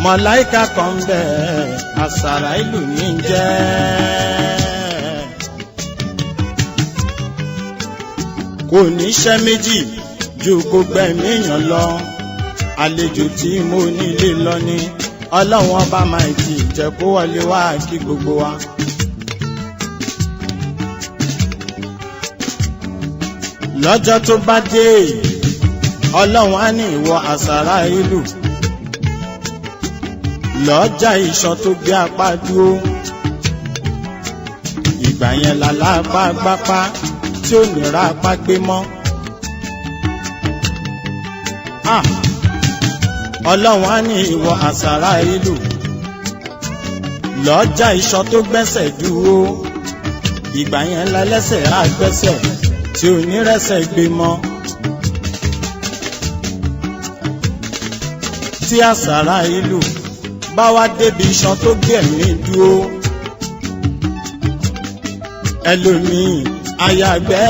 màláíkà kan bẹ́ẹ̀ àsàrà ìlú ní jẹ́. kò níṣẹ́ méjì ju kó gbẹ̀mí èèyàn lọ àlejò tí mo nílé lọ ní ọlọ́run ọba máa ti jẹ́ kó wọlé wá kí gbogbo wa. lọ́jọ́ tó bá dé ọlọ́run á ní ìwọ àsàrà ìlú lọ́jà ìṣàn tó gbé apá dúró ìgbà yẹn làlápá gbápá tí ò ní ra apá gbé mọ́. ọlọ́run á ní ìwọ àsàrà ìlú lọ́jà ìṣàn tó gbẹ́sẹ̀ dúró ìgbà yẹn lẹ́lẹ́sẹ̀ á gbẹ́sẹ̀ tí ò ní rẹ́sẹ̀ gbé mọ́. tí àsàrà ìlú bá wá débi iṣan tó gbẹ̀mí dúró ẹlòmíì àyàgbẹ́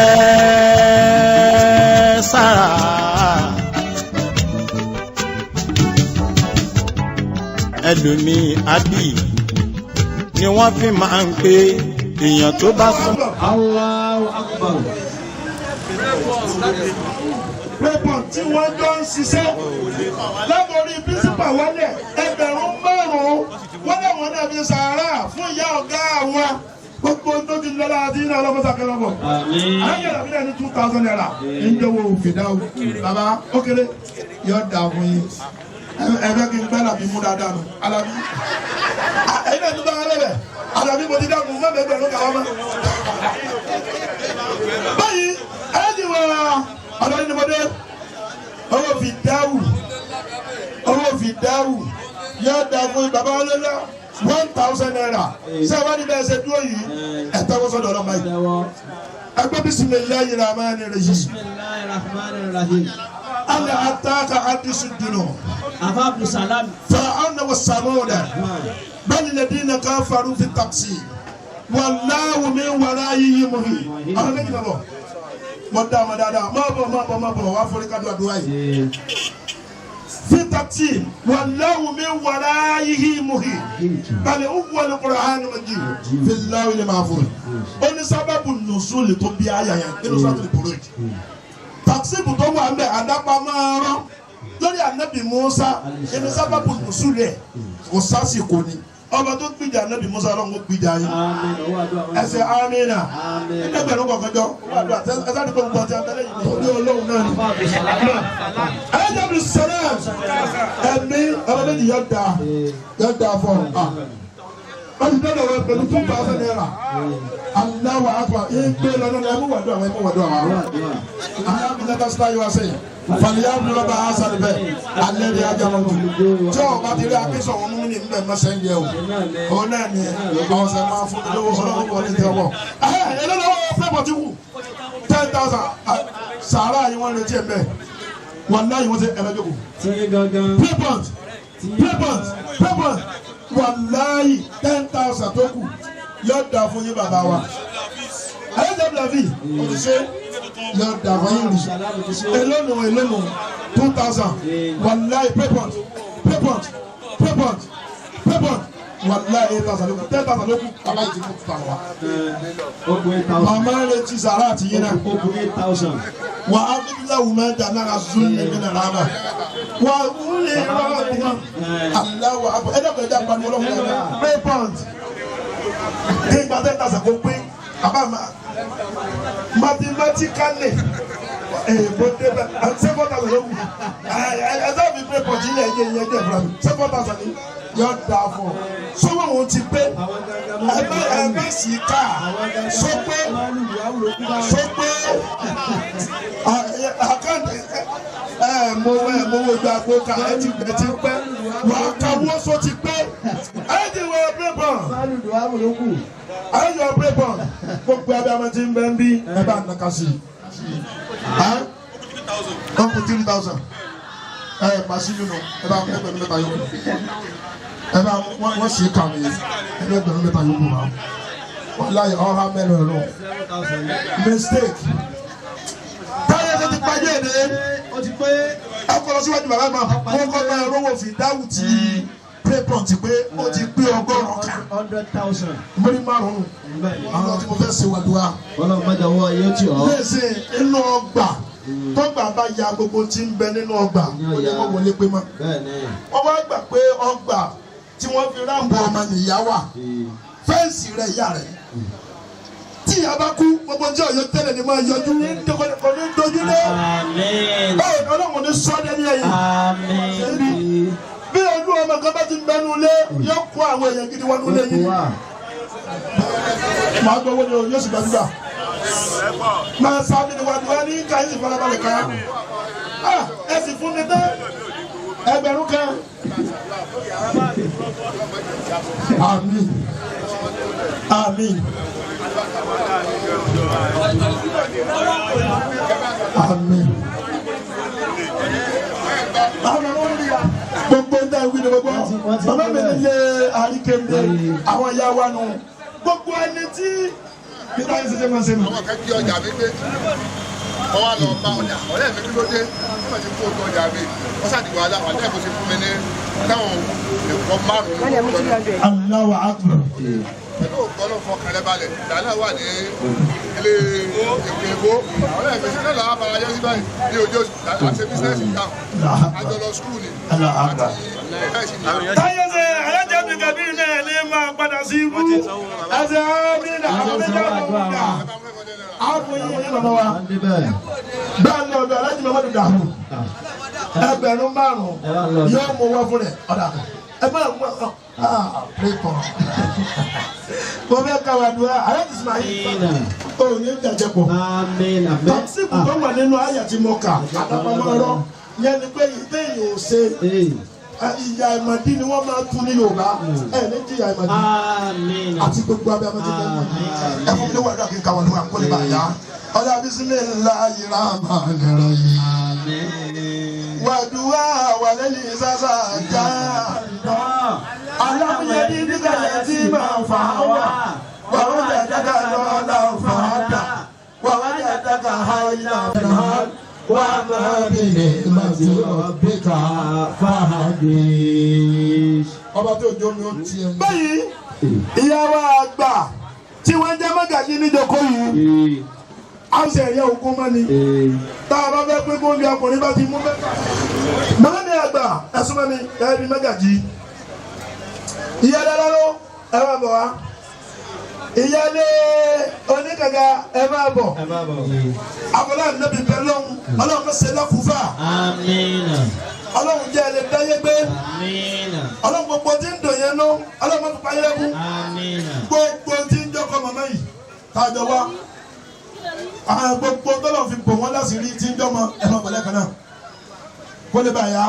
sára ẹlòmíì àbí ni wọ́n fi máa ń pè èèyàn tó bá sún. Allahu Akbar. Pépọ̀ tí wọ́n jọ ń ṣiṣẹ́ látòrí pírísípà wálé ẹgbẹ̀rún márùn-ún wọ́n lẹ́wọ̀n náà fi sàárà fún ìyá ọ̀gá àwọn gbogbo tó ti lọ́la àti iná ọlọ́mọta kẹlọ́bọ̀. Ayélujára bí ẹni 2,000 naira ń jẹ́wọ́ òfìdáwò. Bàbá ó kéré yóò dà fún yín. Ẹgbẹ́ kí n gbẹ́ làbí mú dáadáa nù. Alábí. Ẹyin náà tún bá wọlé bẹ̀. Alábí mo ti dákun mọ́ bẹ́ẹ̀ bẹ̀rù kàwá mọ́. Báyìí ẹni wọ̀ ọlọ́rin ni mo dé. Owó fi dáwù yóò dà fún bàbá ọlọ́lá 1,000 naira. Ṣé wàá ní bẹ́ẹ̀ ṣe dúró yìí? Ẹ̀tọ́ wọ́n sọ̀dọ̀ ọlọ́mọ yìí. Ẹgbẹ́ bismillahir rahmanir rahim. Bismillahir rahmanir rahim. Ala ataka hadisu dino. Afa Abdulsalam. Fir'auna wa Samuda. Bal ladina kafaru fi taqsir. Wallahu min warayihim muhit. Àwọn méjì bọ̀. Mo dá ọmọ dáadáa. Má bọ̀ wá forí kájú àdúrà yìí. Fi taqsir. Wallahu min warayihim muhit. Bal huwa al-Qur'an al-Majid. Fil lawhil mahfuz. Ó ní sábàbù nùsùl tó bí àyà yẹn nínú sátúrì Buruj. Tàksíbù tó wà ń bẹ̀ àdápa máa rán lórí ànábì Mùsá ẹni sábàbù nùsùl rẹ̀ kò sásìkò ni ọba tó gbìjà ànábì Mùsá ọlọ́run ó gbìjà yín ẹsẹ̀ amínà ẹgbẹ̀rún kọ̀ọ̀kanjọ́ ẹsẹ̀ àdìpọ̀ gbogbo ọtí abẹ́lẹ́ yìí tó ní ọlọ́run náà ni. ẹ̀ẹ́dẹ́gbẹ̀rún sẹ́lẹ̀ ẹ̀mí ọba méjì yọ̀ dáa fún ọ. wọ́n ti dẹ́nu ọ̀rọ̀ pẹ̀lú 2,000 naira. Allahu Akbar. Ìgbé lọ́nà ẹ̀mú wàdúrà àwọn. Alábìlẹ̀ bá sílá yóò ṣe. Fàlíyà búrọ̀ bá aṣọ rẹ̀ alẹ́ rẹ̀ ajá wọn jù. Tí ọ̀ bá ti rí akíṣọ̀ wọn mú ní ìbẹ̀ mọ́sẹ̀ ń yẹ o. Òun náà ni ọ̀sẹ̀ máa fún mi lówó ọlọ́wọ́ wọlé tẹ́wọ̀. Ẹlẹ́lọ́wọ́ pẹ́pọ̀ ti wù 10,000 sàárà yìí wọ́n retí ẹ̀mẹ́. Wọ́n náà yìí wọ́n ti ẹ̀mẹ́jọ́kù. Pẹ́pọ̀ wàláyì 10,000 tó kù yóò dà fún yín bàbá wa. Ayédèbìlàbí òṣìṣẹ́ yóò dà fún yín rí. Èlónù 2,000 wàláyì pépọ̀t wàláyì 8,000 ló kù 10,000 ló kù aláì ti kú fún wa. Màmá rẹ̀ ti sàrà àti yín náà. Wà á fi dídá wù mẹ́ta náà zun ní ìpínlẹ̀ Rama. Wà á wúlé rọ́ọ̀dì náà. Aláwọ̀ àbọ̀ ẹ̀dọ́gbẹ̀dẹ́ àgbàdo ọlọ́run náà. Pépọ̀t nígbà 10,000 kó pé àbá mathematically èèbó débẹ̀ 7,000 ló kù ẹ̀dá mi pé pọ̀ jílẹ̀ ẹ̀jẹ̀ ìyẹn jẹ́ ìfúra mi 7,000 ni yóò dáa fún ọ sọ́wọ́ òun ti pé ẹgbẹ́ sì ká sọ pé àkáǹtì mo wo gba àgbo ká ẹ ti pẹ́ wà á kàwọ́ sọ ti pé ẹ ti wọ pépọ̀ ayọ̀ pépọ̀ gbogbo abẹ́ àmọ́ ti ń bẹ́ ń bí ẹ bá nàka sí i ọkùn 3,000 ẹ pàṣẹ nínú ẹ bá ẹgbẹ̀rún mẹ́ta yòókù ẹ bá wọ́n sì kàwé ẹgbẹ̀rún mẹ́ta yòókù wa wọ́n láyé ọ̀há mẹ́rin ọ̀rọ̀ mistake táyà tó ti pàjẹ́ èdè ó ti pé ọkọ̀ lọ síwájú bàbá máa wọ́n kọ́ máa rówó fi dáwù tí play point pé ó ti gbé 100,000 mórí márùn-ún àwọn tí mo fẹ́ ṣe wàdúrà. Ọlọ́run má jọ̀wọ́ yóò tì ọ́. lẹ́sìn inú ọgbà tọ́gbà bá ya gbogbo tí ń bẹ nínú ọgbà ó ní kó wọlé pé mọ́. wọ́n wá gbà pé ọgbà tí wọ́n fi ráǹbù ọmọ nìyá wà fẹ́ǹsì rẹ̀ ìyá rẹ̀ tí ìyá bá kú gbogbo tí ọ̀yọ́ tẹ́lẹ̀ ni máa yọjú ní kò ní dojú lé báwo ni Ọlọ́run ní sọ́dẹ́ ní ẹ̀yìn bí olú ọmọ kan bá ti ń bẹnu lé yóò kó àwọn èèyàn gidi wọnú lé yìí máa gbowó ni yóò sì gbàdúrà máa sábì ni wàdúrà ní káyọ̀ ìfọlábalẹ̀ ká ẹ sì fún mi tán 1,000 kan. Àmín. Àmín. Àmín. Gbogbo ń dá ìwé ni gbogbo bàbá mi nílé àríkèndé àwọn ìyá wa nù gbogbo ẹni tí nígbà yìí ṣẹṣẹ máa ṣe nù. Àwọn kan kí ọjà mi gbé wọ́n wá lọ bá ọjà ọ̀rẹ́ mi kí ló dé wọ́n ti kó ojú ọjà mi wọ́n ṣàdìgbò àdá ọ̀rẹ́ mi ti fún mi ní táwọn ẹ̀kọ́ márùn-ún lọ́dún. Allahu Akbar. Pẹ̀lú ògbọ́nà fọkànlẹ̀ balẹ̀ ìdáná wà ní ilé ìpínlẹ̀ ọ̀rẹ́ mi sí lọ́la abala yẹn sí báyìí ní ojú àti bísíǹsì dáhùn àjọ lọ skul ni àti ẹ̀ẹ́sì ni. Táyé ṣe alájẹ́ mi kàbí náà ní máa padà sí ibú. Ẹsẹ̀ àmì náà àwọn méjì àwọn ọmọ ọ̀gá. Àwọn yìí ní bàbá wa. Bẹ́ẹ̀ ni ọ̀dọ̀ alájì mọ́mọ́ ti dàrú. 5,000 yóò mú wá fún rẹ̀ ọ̀dà. Ẹ bá mú ọ plétọ̀. Mo fẹ́ ká wa dùn alájì Ismail. O ní ìdàjẹ́ pọ̀. Tọ́síkù tó wà nínú àyà tí mo kà àtàpamọ́rọ́ yẹn ni pé ìdéyìí ò ṣe. Ìyá ìmọ̀dí ni wọ́n máa tún ní Yorùbá ẹ̀ ní jí ìyá ìmọ̀dí àti gbogbo abẹ́ amọ̀tí lẹ́nu ẹ̀ fún mi ní wàdúrà kí n kàwọn níwà kó lè bá yá ọ̀dà bismillahir rahmanir rahim wàdúrà wà lẹ́yìn sásà já alámúyẹ́dí nígbà yẹn tí máa fà wá wà wọ́n jẹ́ dáká lọ́la fà dà wà wọ́n jẹ́ dáká háyà fà wà máa bìnrin màtí ọ̀bíkà fàdé. ọba tó jó mi ó tiẹ̀ mú. báyìí ìyá wa àgbà tí wọ́n jẹ́ mọ́gàjí níjọkọ́ yìí a ṣe ẹ̀yẹ ògún mọ́ ni tá a bá fẹ́ pé kó ń bí ọkùnrin bá ti mú mẹ́ta. màá ní àgbà ẹ̀sùn mọ́ mi ẹ̀ bí mọ́gàjí. ìyá dáadáa ló ẹ máa bọ̀ wá. ìyálé oníkàga ẹ máa bọ̀. àbọ̀lá nàbì bẹ́ẹ̀ lọ́hùn ọlọ́run kò ṣe lọ́kùnfà. ọlọ́run jẹ́ ẹlẹ́ dáyé gbé. ọlọ́run gbogbo tí ń dùn yẹn ló ọlọ́run máa fi pa yẹn kú. gbogbo tí ń jọ́kọ̀ màmá yìí tàjọ wá. gbogbo tọ́lọ̀ fi bò wọ́n láṣìírí tí ń jọ́mọ ẹ máa bọ̀ lẹ́ẹ̀kan náà kó lè bá yá.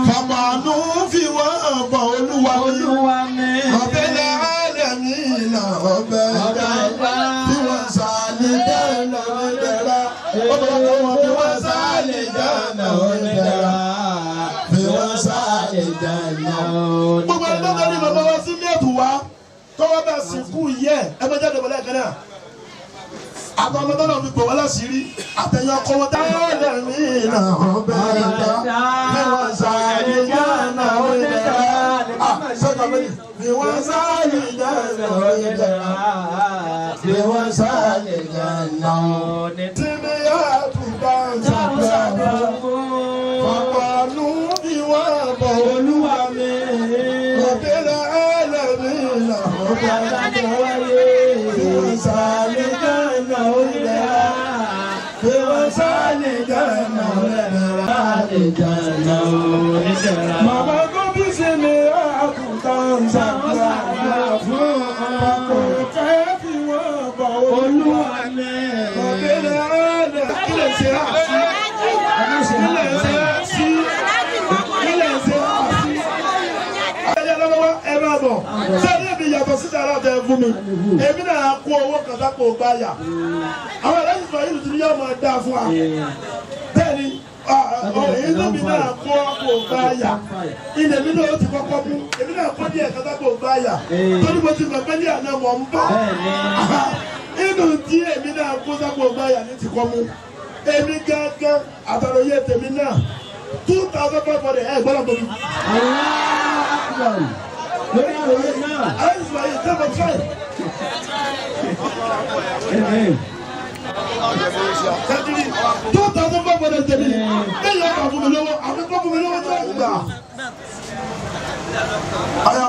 Kàmánú fi wọ́n bọ̀ olúwa mi. Ọbẹ̀ lẹ́hàlẹ̀ mi nà ọbẹ̀ dá. Bí wọ́n sálẹ̀ dáná ọ̀dẹ̀ra. Ọbẹ̀ wọn bí wọ́n sálẹ̀ dáná ọ̀dẹ̀ra. Bí wọ́n sálẹ̀ dáná ọ̀dẹ̀ra. Gbogbo ẹgbẹ́ tó ní bàbá wa sí mẹ́tù wa. Tọ́wọ́ bá sìnkú yẹ ẹ bá jáde bọ̀lẹ́ kan náà. Àtọ̀mọ́ tó náà fi bò wọ́n láṣìírí. Àtẹ̀yìn ọkọ wọn tá. Lẹ́hàlẹ̀ mi nà ọbẹ̀ dá. Bí wọ́n sálẹ̀ dáná ọ̀dẹ̀ra. Bí wọ́n sálẹ̀ dáná ọ̀dẹ̀ra. Bí wọ́n sálẹ̀ dáná ọ̀dẹ̀ra. Tí mi yá àtúntà ń sàgbà ọ̀pọ̀lú bí wọ́n bọ̀ olúwa mi. Ọ̀bẹ̀rẹ̀ ẹlẹ́mí là ọ̀gá wáyé. Bí wọ́n sálẹ̀ dáná ọ̀dẹ̀ra. Bí wọ́n sálẹ̀ dáná ọ̀dẹ̀ra. Màmá tó bí ṣe mi àtúntà ń sàgbà fún ọkọ̀ fẹ́ fi wọ́n bọ̀ olúwa mi. Ọ̀bẹ̀rẹ̀ ẹlẹ́mí kílẹ̀ ṣe àṣì. Ẹ máa bọ̀ sẹ́ni èmi yàtọ̀ sí dára tẹ fún mi èmi náà kó owó kan sápò gbáyà àwọn ẹlẹ́yìn ìfọ̀ yìí ti ní yóò máa dá fún wa bẹ́ẹ̀ ni èyí tẹ̀mí náà kó àpò gbáyà ilẹ̀ mi náà ó ti kọ́kọ́ mú èmi náà kó díẹ̀ kan sápò gbáyà torí mo ti mọ̀ pé ní àná mọ̀ ń bọ̀ inú tí èmi náà kó sápò gbáyà ní ti kọ́ mú èmi gángan àtàròyé tèmi náà 2,500 ẹ̀ gbọ́dọ̀ tóbi. lórí àròyé náà. ayé ìgbà yìí tẹ́ bọ̀ try. Tẹ́tìrì 2,500 tẹ̀lé ẹ̀ yọ ọkọ̀ fún mi lọ́wọ́ àwọn ẹ̀kọ́ fún mi lọ́wọ́ tó ń gbà. Aya.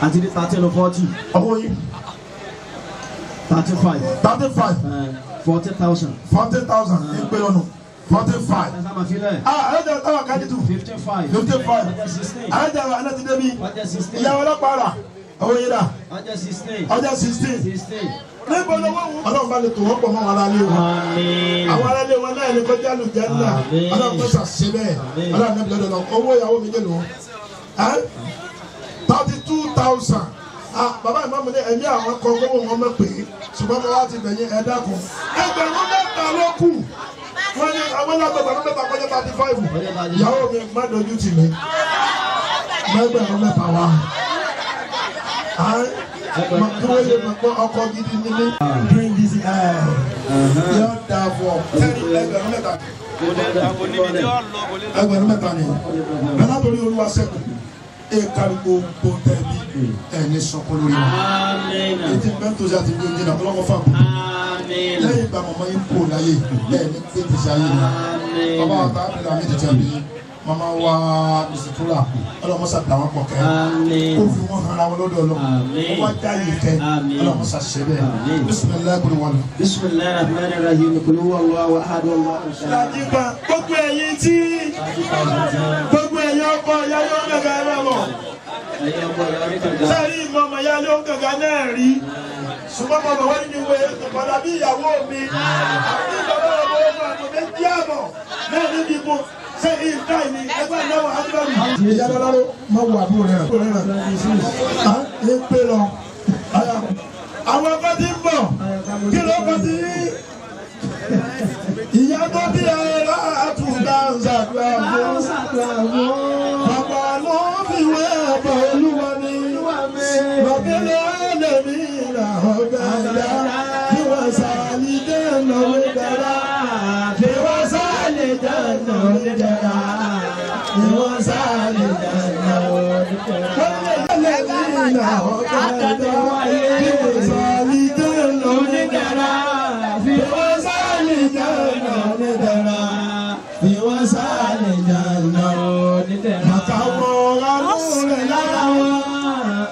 àti ní 13 or 40. ọmọ yìí. 35. 35. 40,000. 40,000 ìpè lọ́nà 45. Ayédèrè táwọn kájí tù. 55. 55. 16. Ayédèrè àná ti débi. 16. Ìyàwó ọlọ́pàá rà. Owó yìí rà. 16. Ọjọ́ 16. 16. Níbo ló wọ́n wù. Ọlọ́run bá lè tò wọ́n pọ̀ mọ́ wọn aráalé wọn. Àwọn aráalé wọn náà ní kọjá lù jẹ́ ńlá. Ọlọ́run kọ́ ṣàṣẹ bẹ́ẹ̀. Ọlọ́run náà bìlẹ̀ lọ́dọ̀ owó ìyàwó mi délùú. 32,000. Bàbá ìmáàmù ní ẹ̀mí àwọn kan gbówó wọn mọ̀ pé ṣùgbọ́n mo wá ti bẹ̀yìn ẹ̀dá kan. Ẹgbẹ̀rún mẹ́ta ló kù. Wọ́n ní àwọn ẹgbẹ̀rún mẹ́ta kọjá 35. Ìyàwó mi má dojú tì mí. Ẹgbẹ̀rún mẹ́ta wá. Màkúrò yẹ mọ̀ ọkọ̀ gidi nílé. During this yóò dà fọ. Ẹgbẹ̀rún mẹ́ta. Ẹgbẹ̀rún mẹ́ta ni. Bẹ́ẹ̀ látòrí olúwa sẹ́kù. Karigo bọ́tẹ́bí ẹni sọ́kọ́ lórí wa. Ètí mẹ́tòsí àti ìwé ìjìnà ọlọ́kọ̀ fàbọ̀. Lẹ́yìn ìgbà mọ̀mọ́ yín kó láyé ẹni pé tìṣe ayé ni. Bàbá wa ta àbílẹ̀ àmì tìjẹ́ bí màmá wa bìsìtúrà ọlọ́mọṣà dà wọ́n pọ̀ kẹ́. Ó fi wọ́n hàn ara wọn lọ́dọ̀ ọlọ́. Ó wá já yìí kẹ́ ọlọ́mọṣà ṣiṣẹ́ bẹ́ẹ̀. Bisimilayi kúrò wọn lọ. Bisimilayi rahman rahim kulu wallahu ahad wallahu samad. Làjìgbà gbogbo ẹ̀yin tí gbogbo ẹ̀yin ọkọ ìyá yóò gàgà ẹ̀ máa mọ̀. Sẹ́yìn ìmọ̀ ọmọ ìyá yóò gàgà náà rí. Ṣùgbọ́n mo bọ̀ wọ́n ní ìwé ìpàdà bí ìyàwó mi. Àbí ìjọba ọmọ ọmọ àgbẹ̀ méjì àbọ̀ náà níbi ìbò. Sẹ́yìn ìka ìní ẹgbẹ́ ìnáwó Adúláwì. Ìyá Lọ́láró máa wù àbúrò rẹ̀. Ẹ pé lọ. Àwọn ọkọ ti ń bọ̀. Kí ló kọ́ ti rí? Ìyá tó bí ara àtúndà ń ṣàdúrà fún. Bàbá ló fi wé ọ̀pọ̀ olúwa ní. Bàbélé lèmi ra ọ̀gá ìyá. Kí wọ́n sàlì dẹ́nà ó dára. Kí wọ́n sàlì dẹ́nà ó dára. Kí wọ́n sàlì dẹ́nà ó dára. Bàbélé lèmi ra ọ̀gá ìyá. Kí wọ́n sàlì dẹ́nà ó dára. Kí wọ́n sàlì dẹ́nà ó dára. Kí wọ́n sàlì dẹ́nà ó dára. Màkàwọ́ àánú rẹ̀ lára wọn.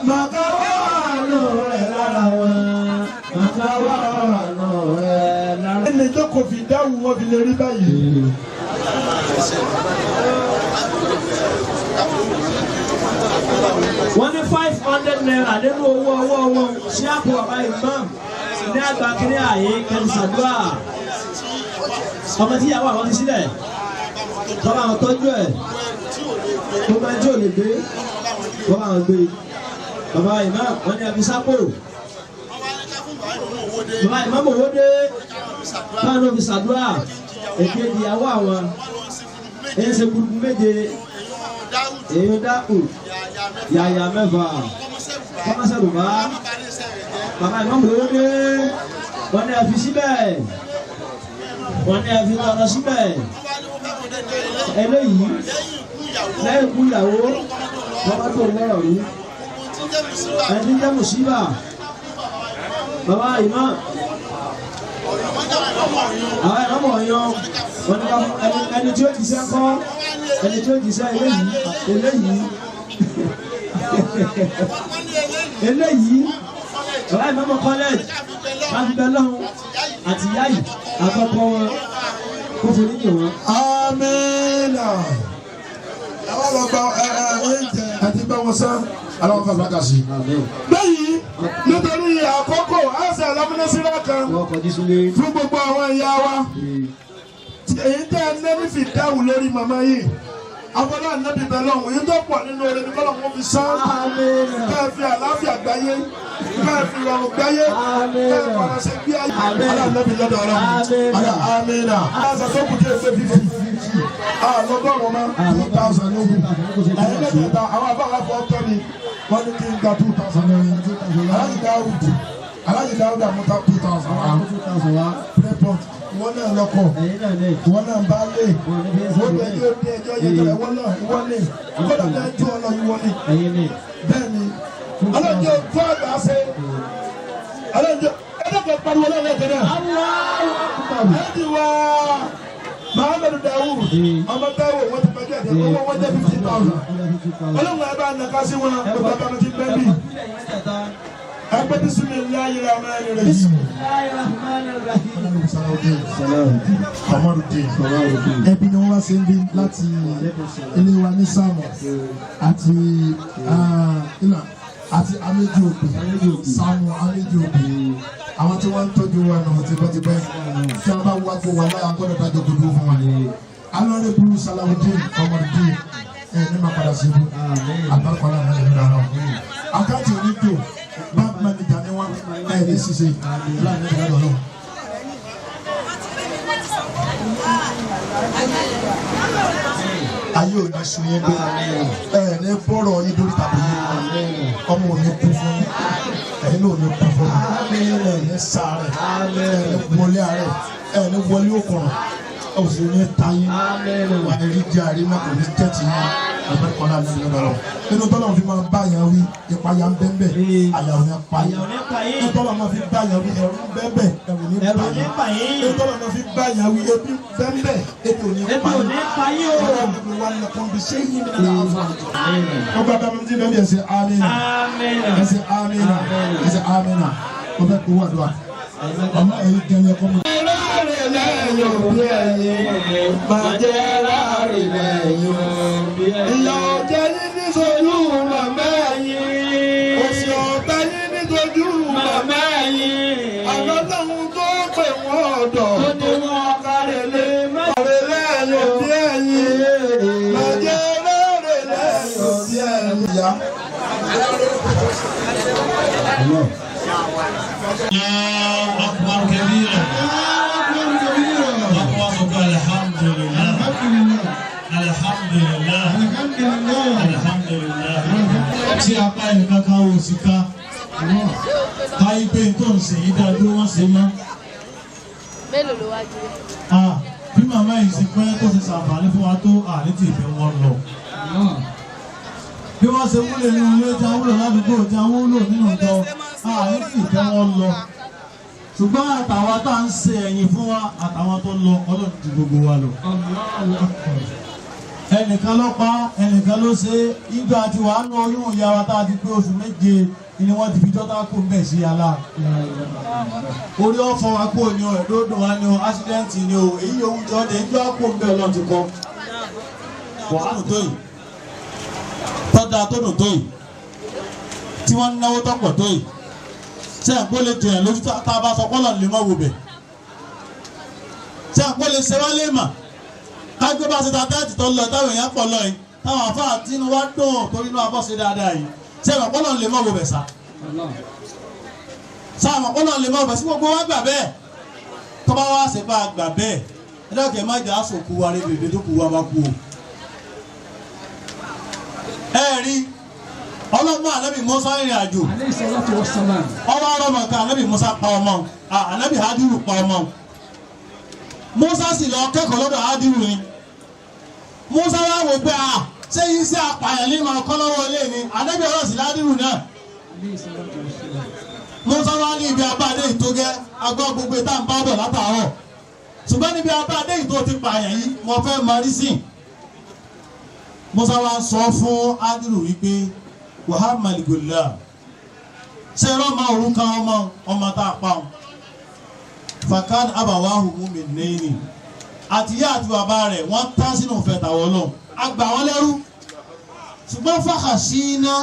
Màkàwọ́ àánú rẹ̀ lára wọn. Màkàwọ́ àánú rẹ̀ lára wọn. Ẹni tó kò fi dáhùn wọn fi lè rí báyìí. Wọ́n ní 500 naira nínú owó ọwọ́ wọn sí àpò àbá imam ní àgbà kiri ààyè kẹrìsàdúrà. Ọmọ tí ìyàwó àwọn ti sílẹ̀ bàbá àwọn tọ́jú ẹ̀ gbogbo ẹjọ́ ò lè gbé bàbá àwọn gbé. Bàbá imam wọ́n ní abisápò. Bàbá imam owó dé báwọn òbí sàdúrà èkejì ìyàwó àwọn èyí ṣe gbùgbù méje èyí dákù yàyà mẹ́fà kọ́mọ́sẹ̀lù bá bàbá ìmọ̀mù lówó dé wọ́n ní ẹ̀fí síbẹ̀ wọ́n ní ẹ̀fí lọ́rọ̀ síbẹ̀ eléyìí lẹ́yìn kú ìyàwó bàbá tó lọ́rọ̀ rú ẹni jẹ́ mùsíbà bàbá ìmọ̀ àwọn ìmọ̀mù ọ̀yọ́ wọ́n ní ẹni tí ó ti sẹ́ kọ́ ẹni tí ó ti sẹ́ eléyìí eléyìí ọ̀rá ìmọ̀mọ̀ college láti bẹ lọ́hùn àti yáyì àkọ́kọ́ wọn kó forí jì wọn. Amínà. Àwọn ọlọ́gbà àti bá wọn sá aláwọ̀ fún àgbàkà sí. Bẹ́yìí nítorí àkókò àṣà alámúnásílẹ̀ kan fún gbogbo àwọn ìyá wa. Èyí tẹ́ ẹ nẹ́bí fi dáhùn lórí màmá yìí. Abọ́lá nẹ́bí bẹ̀ lọ́hùn èyí tó pọ̀ nínú orin nígbà wọn fi sán. Bẹ́ẹ̀ fi àlàáfíà gbáyé. Bẹ́ẹ̀ fi rọrùn gbáyé. Bẹ́ẹ̀ faransé gbé ayé. Abọ́lá nẹ́bí lọ́dọ̀ ọlọ́run. Amínà. Aṣọ tó kù jẹ́ 50. Lọ́gọ́rùn-ún máa 2,000 lógún. Ẹ̀yin lẹ́gbẹ̀ẹ́ta àwọn abáwá fọ́ tọ́ ni wọ́n ní kí n gba 2,000 lórí. Aláàjì Dáúdù àmúta 2,000 wá. Playport ìwọ náà lọ́kọ̀ ẹ̀yin náà ní. ìwọ náà bá lé ìwọ náà yóò dé ẹjọ́ yẹn tẹ̀lé ìwọ náà ìwọ ní ìwọ náà ju ọ lọ ìwọ ní. ẹ̀yin ní. bẹ́ẹ̀ ni ọlọ́jọ́ tó àgbà ṣe ọlọ́jọ́ ẹ̀dọ́gbẹ̀ pariwo lọ́wọ́ kẹ́nẹ́. ẹ̀dí wa Muhammadu Dawud ọmọ Táíwò wọ́n ti pàjẹ́ ẹ̀jẹ̀ owó wọ́n jẹ́ 50,000. ọlọ́run ẹ̀ bá nàka sí wọn gbogbo àbámu ti bẹ́ẹ̀ bí. ẹgbẹ́ bisimilayi rahmani rahim. ẹbí ni wọ́n wá sí ń bí láti ilé wa ní sáàmù àti améjì òbí sáàmù améjì òbí àwọn tí wọ́n ń tọ́jú wa náà tipẹ́tipẹ́ tí wọ́n bá wá kó wa láyà gbọ́dọ̀ dájọ́ gbogbo fún wa. alọ́rẹ́ burú Salawudeen Ọmọdé ní ma padà sí ibú àbárkọ́lá náà ní ìlànà àkáǹtì onídò báńkì mẹ́nìjà ni wọ́n ní ṣiṣẹ́ láàrin ìlànà náà. ayé ò ní sun yín gbé ní bọ́rọ̀ yín lórí tàbí yín ọmọ ò ní kú fún ẹ̀yin náà ò ní kú fún ní sáré ní wọlé àárẹ̀ ní wọlé òkùnrin ọ̀sẹ̀ ní tayín wà ní rídìí àríwá kò ní tẹ́tì yín abẹ́kọ̀ọ́lá ní ìlú lọ́rọ̀ nínú tọ́lọ̀ fi máa bá yàn wí ìpayà ń bẹ́ẹ̀ àyà ò ní payín nínú tọ́lọ̀ máa fi bá yàn wí ẹ̀rù ń bẹ́ẹ̀ ẹ̀rù ní payín nínú tọ́lọ̀ máa fi bá yàn wí ebi bẹ́ẹ̀ ebi ò ní payín o wà lẹ́kọ̀ọ́ bí ṣé yín ní àfọ̀ ọgbà bàbá mi ti bẹ́ẹ̀ bí ẹ̀sẹ̀ amínà ẹ̀sẹ̀ amínà ẹ̀sẹ̀ amínà ọbẹ̀ kó wà dùn ọmọ ẹ̀yìn gẹ̀yẹ kọ́ mi. lẹ́yìn òbí ẹ̀yìn bàjẹ́ láàrin lẹ́yìn òbí ẹ̀yìn. ìyá ọ̀jẹ̀ yín ní sojú màmá ẹ̀yìn. òsì ọ̀tá yín ní sojú màmá ẹ̀yìn. àlọ́lọ́hun tó pè wọ́n ọ̀dọ̀ ó ní wọn kárẹ̀ lé ọ̀rẹ́ lẹ́yìn òbí ẹ̀yìn. bàjẹ́ lọ́rẹ̀ lẹ́yìn òbí ẹ̀yìn. ìyá. أكبر كبيرا أكبر الحمد لله الحمد لله الحمد لله tí apá ẹnìkan ká wò sí ká káyí pé tó ń sèyí dájú wọ́n ṣe mọ́. mélòó ló wá jù. bí màmá yìí ṣe pẹ́ tó ṣe ṣàǹfààní fún wa tó àní tí ìfẹ́ wọn lọ. bí wọ́n ṣe wúlò nínú ilé tí wọ́n wúlò ládùúgbò tí wọ́n wúlò nínú ìjọ àní tí ìfẹ́ wọn lọ. ṣùgbọ́n àtàwọn tá à ń ṣe ẹ̀yìn fún wa àtàwọn tó lọ ọlọ́run ti gbogbo wa lọ. ẹnìkan ló pa ẹnìkan ló ṣe ìjọ àti wàá nù oyún ìyá wa tá a ti pé oṣù méje ni wọ́n ti fi jọ́tà kó ń bẹ̀ sí ala. orí ọ̀fọ̀ wa kó ni o ẹ̀dọ́dọ̀ wa ni o ásídẹ́ǹtì ni o èyí yòówù jọ de ìjọ kó ń bẹ̀ lọ́n ti kọ́. wàhálà tó yìí tọ́da tó dùn tó yìí tí wọ́n ń náwó tọ́pọ̀ tó yìí sẹ́yìn kó lè jẹ̀yàn lójú tá a bá sọ kọ́lọ̀ lè má wo bẹ̀ sẹ́yìn kó lè ṣe wá lé mà kágbé bá ṣe ta tẹ́ẹ̀tì tó lọ táwọn èèyàn pọ̀ lọ yìí táwọn àfáà tínú wá dùn torí inú abọ́ ṣe dáadáa yìí sẹ́yìn kọ́lọ̀ lè má wo bẹ̀ sá sáwọn kọ́lọ̀ lè má wo bẹ̀ sí gbogbo wa gbà bẹ́ẹ̀ tó bá wá ṣe bá gbà bẹ́ẹ̀ ẹ dákẹ́ má jà á sòkú wa rẹ bèbè tó kú wa bá kú o ẹ rí ọlọ́mọ ànábì Mùsá rìnrìn àjò ọwọ́ ọlọ́mọ kan ànábì Mùsá pa ọmọ ànábì Hádírù pa ọmọ Mùsá sì lọ kẹ́kọ̀ọ́ lọ́dọ̀ Hádírù ni Mùsá wá wò pé ṣé yìí sí apààyàn ní ìmọ̀ ọkọ́ lọ́wọ́ ilé ni ànábì ọlọ́sì Hádírù náà Mùsá wá ní ibi abáadé ìtógẹ́ agbọ́ gbogbo ìta ń bá bọ̀ látàárọ̀ ṣùgbọ́n níbi abáadé ìtó ti pààyàn yìí mo fẹ́ mọrí sí Mùsá wá sọ fún Hádírù wípé wàhámàlì gòlá ṣe rọ́mà orúkọ ọmọ tá a pa ọ́n fàkàn àbàwáhù mu'minaini àtìyá àti bàbá rẹ̀ wọ́n tán sínú ìfẹ́ tàwọn lọ àgbà wọn lẹ́rú ṣùgbọ́n fàkàṣínà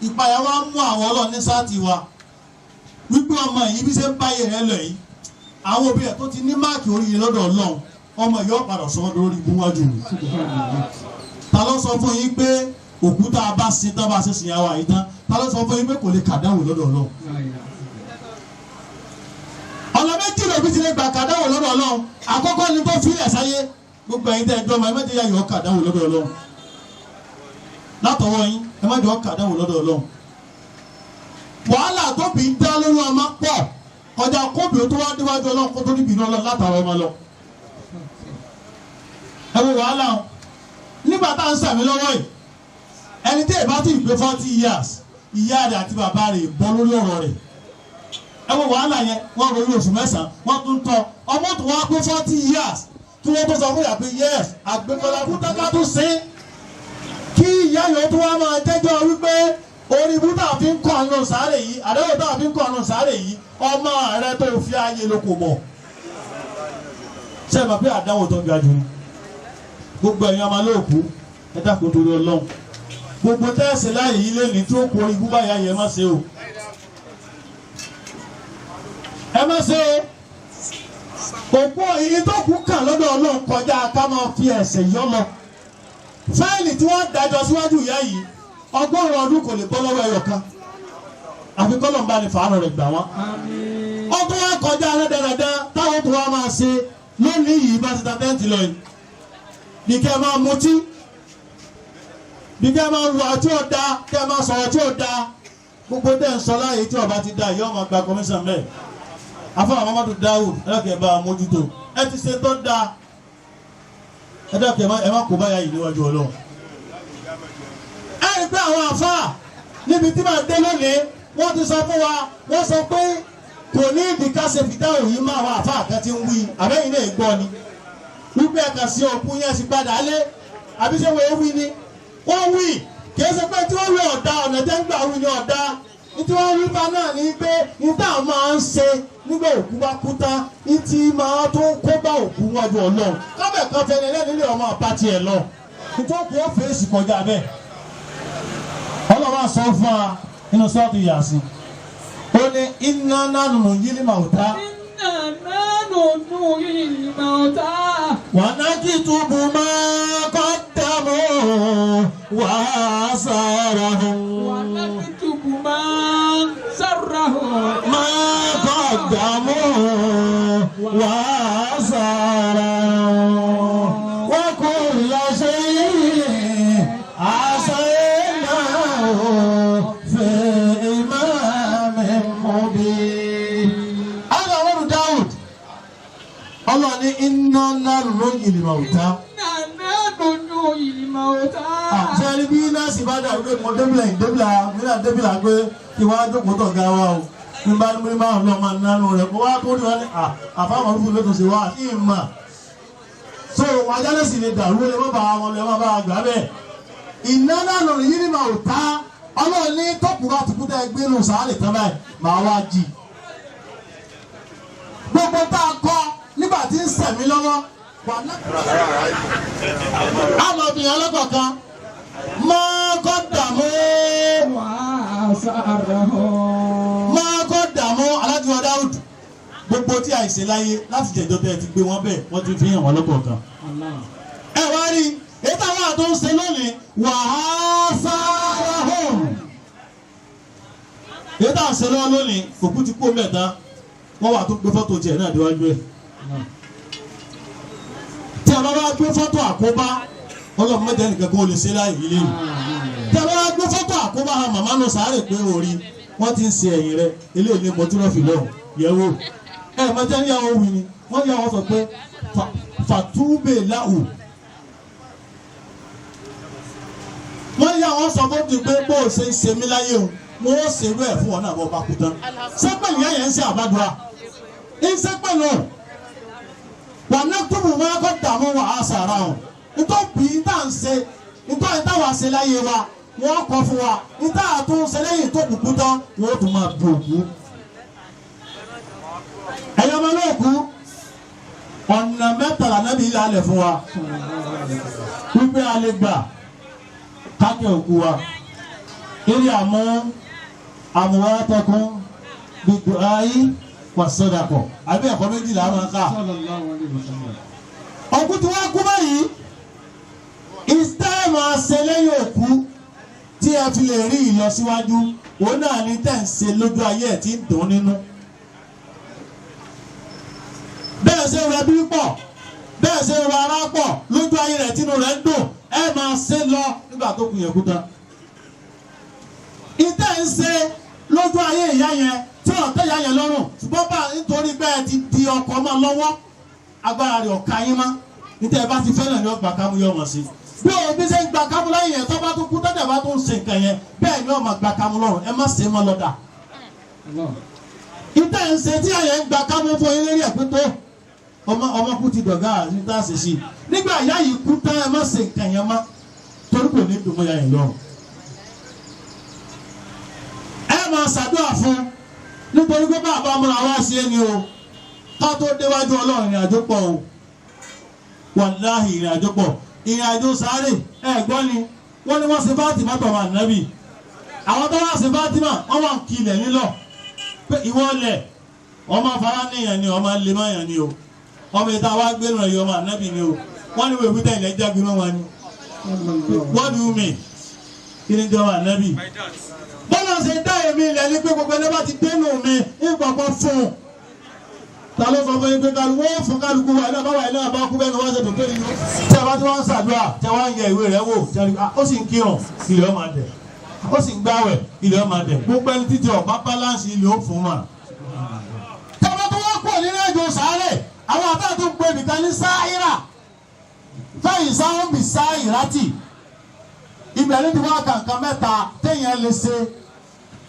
ìpayà wa mú àwọn ọlọ́ọ̀ ní sáàtì wa wípé ọmọ yìí bí ṣe ń báyé rẹ lọ yìí àwọn òbí rẹ̀ tó ti ní máàkì oríire lọ́dọ̀ Ọlọ́run ọmọ yìí ó padà sọ́dọ̀ lórí ibúwájú mi ta ló sọ fún yín pé òkúta bá sin tán bá ṣe sìn yàwó àyí tán ta ló sọ fún yín pé kò lè kàdáwò lọ́dọ̀ Ọlọ́run ọ̀nà méjì lòbí ti lè gbà kàdáwò lọ́dọ̀ Ọlọ́run àkọ́kọ́ ni tó fílẹ̀ sáyé gbogbo ẹ̀yin tẹ́ ẹ dọ́mọ ẹ má jẹ́ yà yọ kàdáwò lọ́dọ̀ Ọlọ́run látọwọ́ yín ẹ má jọ kàdáwò lọ́dọ̀ Ọlọ́run wàhálà tó bí ń dá lórí ọmọ pọ̀ kọjá kóbi tó wá déwájú Ọlọ́run kó tó níbi iná Ọlọ́run látàwọn ọmọ lọ. ẹ wo wàhálà o nígbà tá à ń sàmì lọ́wọ́ yìí ẹni tí ìbá ti gbé 40 years ìyá rẹ̀ àti bàbá rẹ̀ bọ́ lórí ọ̀rọ̀ rẹ̀. ẹ wo wàhálà yẹn wọ́n ronú oṣù mẹ́sàn-án wọ́n tún tọ́ ọmọ tó wá pé 40 years kí wọ́n tó sọ fún ìyá pé yes àgbẹ̀kọ̀lá fún tẹ́ká tó ṣe kí ìyá yẹn tó wá máa jẹ́jọ́ wípé orí ibú tá a fi ń kọ́ ọ̀nà sáré yìí àdéhùn tá a fi ń kọ́ ọ̀nà sáré yìí ọmọ rẹ tó fi ayé ló kò mọ̀ ṣé ẹ mọ̀ pé àdáwò tó ga jù gbogbo ẹ̀yin ọmọ lóòkú ẹ dákun torí Ọlọ́run gbogbo tẹ́ẹ̀sì láyé yìí lẹ́ni tí ó kó orí ibú báyà yẹ má ṣe o ẹ má ṣe o òpó èyí tó kú kàn lọ́dọ̀ Ọlọ́run kọjá ká máa fi ẹ̀ṣẹ̀ yọ lọ fáìlì tí wọ́n dájọ́ síwájú ìyá yìí 100 ọdún kò lè bọ́ lọ́wọ́ ẹyọ kan àfi kọ́lọ̀ ń bá ní fàánù rẹ̀ gbà wọ́n. ọdún wa kọjá alẹ́dẹ̀rẹ̀dẹ́ táwọn tó wá máa ṣe lónìí yìí bá ti ta tẹ́ǹtì lọ yìí bí kẹ́ máa mutí bí kẹ́ máa wà tí ó da kẹ́ máa sọ̀rọ̀ tí ó da gbogbo tẹ́ ń sọ láàyè tí ọba ti da yìí ọmọ gba commission mẹ́ẹ̀ afọ́nà Muhammadu Dawud ẹ̀rọ̀kẹ́ bá a mójútó ẹ ti ṣe tó da ẹ̀dọ́kẹ́ ẹ má kó báyà yìí níwájú Ọlọ́run. ẹ rí pé àwọn àfáà níbi tí màá dé lónìí wọ́n ti sọ fún wa wọ́n sọ pé kò ní ìdíkà ṣe fìdá òyìn máa wà àfáà kan ti ń wí àbẹ́yìn náà gbọ́ ni wípé ẹ̀ka sí òkú yẹn sì padà lé àbí ṣé wọ́n wí ni wọ́n wí kìí ṣe pé tí wọ́n wí ọ̀dà ọ̀nà tẹ́ ń gbà wí ni ọ̀dà tí wọ́n wí fa náà ni pé níta máa ń ṣe nígbà òkú bá kú tán ìtì máa tó kó bá òkú wájú Ọlọ́run kábẹ̀ kan fẹ́ ní lẹ́nu ilé ọmọ àpáti ẹ̀ lọ nítorí ó fèsì kọjá bẹ́ẹ̀ Ọlọ́run sọ fún wa nínú sọ́ọ̀tù Yásìn ó ní iná nánú yílí màwùtá. iná nánú yílí màwùtá. wà á ná kí túbú máa kọ́ dàmú wà á sára hàn. wà á ná kí túbú máa sára hàn. máa kọ́ dàmú wà á sára hàn. wà kò lọ sí àṣà Allah ni inna nahnu nuhyil mauta. Sẹ́ni bí nọ́ọ̀sì bá dà wípé mo débìlà pé kí wọ́n á jókòó tọ̀ ga wa o. Ní bá ní máa ń lọ máa nánú rẹ̀ kó wá tó ní wọn ní àfáwọn orúkú ló tó ṣe wá kí n mà. So ajálẹ̀ sì lè dàrú lè má bàa wọn lè má bàa gbà bẹ́ẹ̀. Inna nahnu nuhyil mauta. Ọlọ́run ní tọ́kùnrin àtìkútà ẹgbẹ́ nù sàárè tán báyìí màá wá jì. Gbogbo tá a kọ́ nígbà tí ń sẹ̀mí lọ́wọ́ wà àmọ́ obìnrin ọlọ́kọ̀ọ̀kan máa kọ́ dààmú máa kọ́ dààmú Alhaji Dáúd gbogbo tí àìsè láyé láti jẹjọ́ tẹ́ ti gbé wọn bẹ́ẹ̀ wọ́n ti fi hàn wọ́n lọ́kọ̀ọ̀kan. ẹ wá rí èyí táwọn àtọ́ ń ṣe lónìí wàhálà home èyí táwọn ṣe lọ́wọ́ lónìí òkú ti kú mẹ́ta wọ́n wà tó gbé fọ́tò tiẹ̀ náà déwájú ẹ̀. tí a bá bá gbé fọ́tò àkóbá ọlọ́run mẹ́jẹ nìkan kó o lè ṣe láì yí lé mi. tí a bá bá gbé fọ́tò àkóbá hàn màmá nù sáré pé orí wọ́n ti ń ṣe ẹ̀yìn rẹ̀ eléyìí ní mọ́tírọ́fì lọ́wọ́ yẹ̀wò. ẹ mọ̀jẹ́ ní àwọn òwì ni wọ́n yà wọ́n sọ pé fàtúbè láwù. wọ́n yà wọ́n sọ fún mi pé bó o ṣe ń ṣe mí láyé o mo ó ṣerú ẹ̀ fún ọ náà bọ́ bá kú tán. sẹ́pẹ̀ ìyá yẹn ń ṣe àbádùá ìsẹ́pẹ̀ náà wà ní túbú máa kọ́ dààmú wà á sàrà hàn nítorí tá à ń ṣe nítorí táwa ṣe láyé wa wọ́n kọ́ fún wa níta àtún ṣe lẹ́yìn tó kúkú tán wọ́n tún máa bí òkú. ẹ̀yọ́ ọmọ náà kú ọ̀nà mẹ́tàlá náà bí ilé alẹ̀ fún wa wípé a lè gbà kákẹ́ òkú wa eré àmúwátẹ́kùn gbogbo ayé wà sọ́dàpọ̀ àbí ẹ̀kọ́ méjìlá máa ká. ọkú tí wọ́n kú báyìí ìsítẹ́ẹ̀mù àṣẹlẹ́yìn òkú tí ẹ fi lè rí ìlọsíwájú òun náà ní tẹ̀ ń ṣe lójú ayé ẹ̀ tí ń dùn nínú. bẹ́ẹ̀ ṣe rẹ bí pọ̀ bẹ́ẹ̀ ṣe rẹ ara pọ̀ lójú ayé rẹ̀ tínú rẹ̀ ń dùn ẹ máa ṣe lọ nígbà tó kù yẹn kú tán. ìtẹ̀ ń ṣe lójú ayé ìyá yẹn tí wọ́n tẹ̀yà yẹn lọ́rùn ṣùgbọ́n bá nítorí bẹ́ẹ̀ ti di ọkọ̀ ọmọ lọ́wọ́ agbára rẹ̀ ọ̀ka yín mọ́ nítorí bá ti fẹ́ràn ní ọgbà kámú yọ ọmọ sí bí òun bí ṣe ń gba kámú lẹ́yìn yẹn tó bá tó kú tọ́jà bá tó ń ṣe nǹkan yẹn bẹ́ẹ̀ ni ọmọ gba kámú lọ́rùn ẹ má ṣe é mọ́ lọ́dà ìtẹ̀ ń ṣe tí àyẹ̀ ń gba kámú fún yín lérí ẹ̀pẹ́ tó ọmọ kú ti dọ̀gá ní tá a ṣe sí nígbà ìyá yìí kú tán ẹ má ṣe nǹkan yẹn mọ́ torí kò ní dùn mọ́ ya yẹn lọ́rùn ẹ máa ṣàdúrà fún nítorí pé bàbá múra wá sí ẹni o ká tó déwájú ọlọ́run ìrìn àjò pọ̀ o wàláhì ìrìn àjò pọ̀ ìrìn àjò sáré ẹ̀gbọ́n ni wọ́n ní wọ́n ṣe Fátímà tọ̀mọ̀ ànábì àwọn tó wá ṣe Fátímà wọ́n wà ń kilẹ̀ nílọ̀ pé ìwọ lẹ̀ ọmọ afárá níyàn ni ọmọ lè má yàn ni o ọmọ ìta wá gbé lọ yọ ọmọ ànábì ni o wọ́n ní wọ́n èbúté ilẹ̀ jágun náà wọn ni what do you mean kí ni jọ ànábì bọ́lá ṣe dá èmi ilẹ̀ ní pé gbogbo ẹni bá ti dénú mi ìgbàgbọ́ fún un ta ló sọ fún yín pé kálukú wọ́n fún kálukú wa iná báwa iná bá kú bẹ́ẹ̀ ni wọ́n ṣe tó pé yín tí a bá tí wọ́n ń ṣàdúrà tí wọ́n ń yẹ ìwé rẹ̀ wò ó sì ń kírun ilẹ̀ ọmọ adẹ̀ ó sì ń gbáwẹ̀ ilẹ̀ ọmọ adẹ̀ gbogbo ẹni títí ọ̀pá báláǹsì ilẹ̀ ó fún wa. tọ́wọ́ tó wọ́n pọ̀ nínú ẹ̀jọ̀ sáré àwọn àbá tó ń pè nìkan ní sáírà fẹ́yìn sáwọn bì sáírátì ibẹ̀ ní ti wá kàǹkàn mẹ́ta téèyàn lè ṣe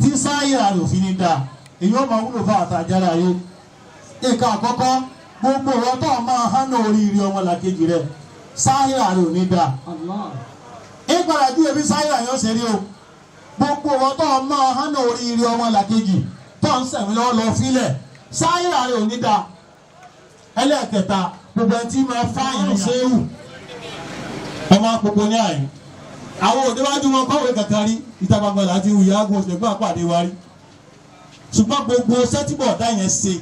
tí sáírà rẹ̀ òfin ní dáa èyí ó máa wúlò fún àtàjára yìí nǹkan àkọ́kọ́ gbogbo ọ̀rọ̀ tó máa hánà oríire ọmọ làkejì rẹ̀ sáírà rẹ̀ ò ní dáa ìgbàlá ju ebi sáírà yóò ṣe rí o gbogbo ọ̀rọ̀ tó máa hánà oríire ọmọ làkejì tó ń sẹ̀mí lọ́wọ́ lọ fílẹ̀ sáírà rẹ̀ ò ní dáa ẹlẹ́ẹ̀kẹta gbogbo ẹni tí máa fáyàn séwù ọmọ àpòpọ̀ ní àyè àwọn òdewájú wọn kọ́wé kankan rí ìta gbangba láti wù yàgò ṣùgbọ́n àpàdé wa rí ṣùgbọ́n gbogbo sẹ́tìbọ̀ ọ̀dá yẹn ṣe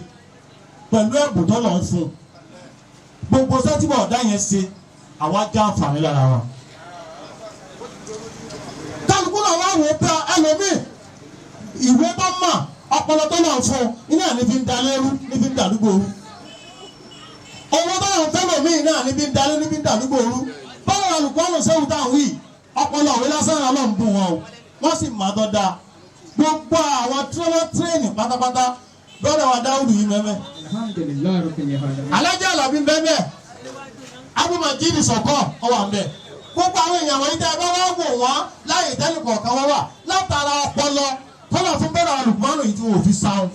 pẹ̀lú ẹ̀bùn tó lọ ń fún gbogbo sẹ́tìbọ̀ ọ̀dá yẹn ṣe àwa já àǹfààní lára wa. kálukú náà wá wò ó pé ẹlòmíì ìwé bá mà ọpọlọ tó lọ fún iná ní fi ń dalẹ́rú ní fi ń dàdúgbò rú owó tó lọ fẹ́ lòmíì náà ní fi ń dalẹ́ ní fi ń dàdúgbò rú báwo alùpùpù ọ̀nà sẹ́wù táwọn wí ọpọlọ òwe lásán náà lọ ń bùn wọn o wọ́n sì má dọ́ da gbogbo àwọn tírénì pátápátá lọ́dọ̀ wa Dáúdù yìí mẹ́mẹ́. Alájà Àlàbí mẹ́mẹ́ abúmọ̀jìnì sọ̀kọ́ ọwà mẹ́ gbogbo àwọn èèyàn wọ̀nyí tẹ́ ẹ bá wá wò wọ́n láyé tẹ́lẹ̀ kọ̀ọ̀kan wọ́n wà látara ọpọlọ tọ́lọ̀ fún bẹ́ẹ̀ alùpùpù yìí tí wọ́n fi sáwọn.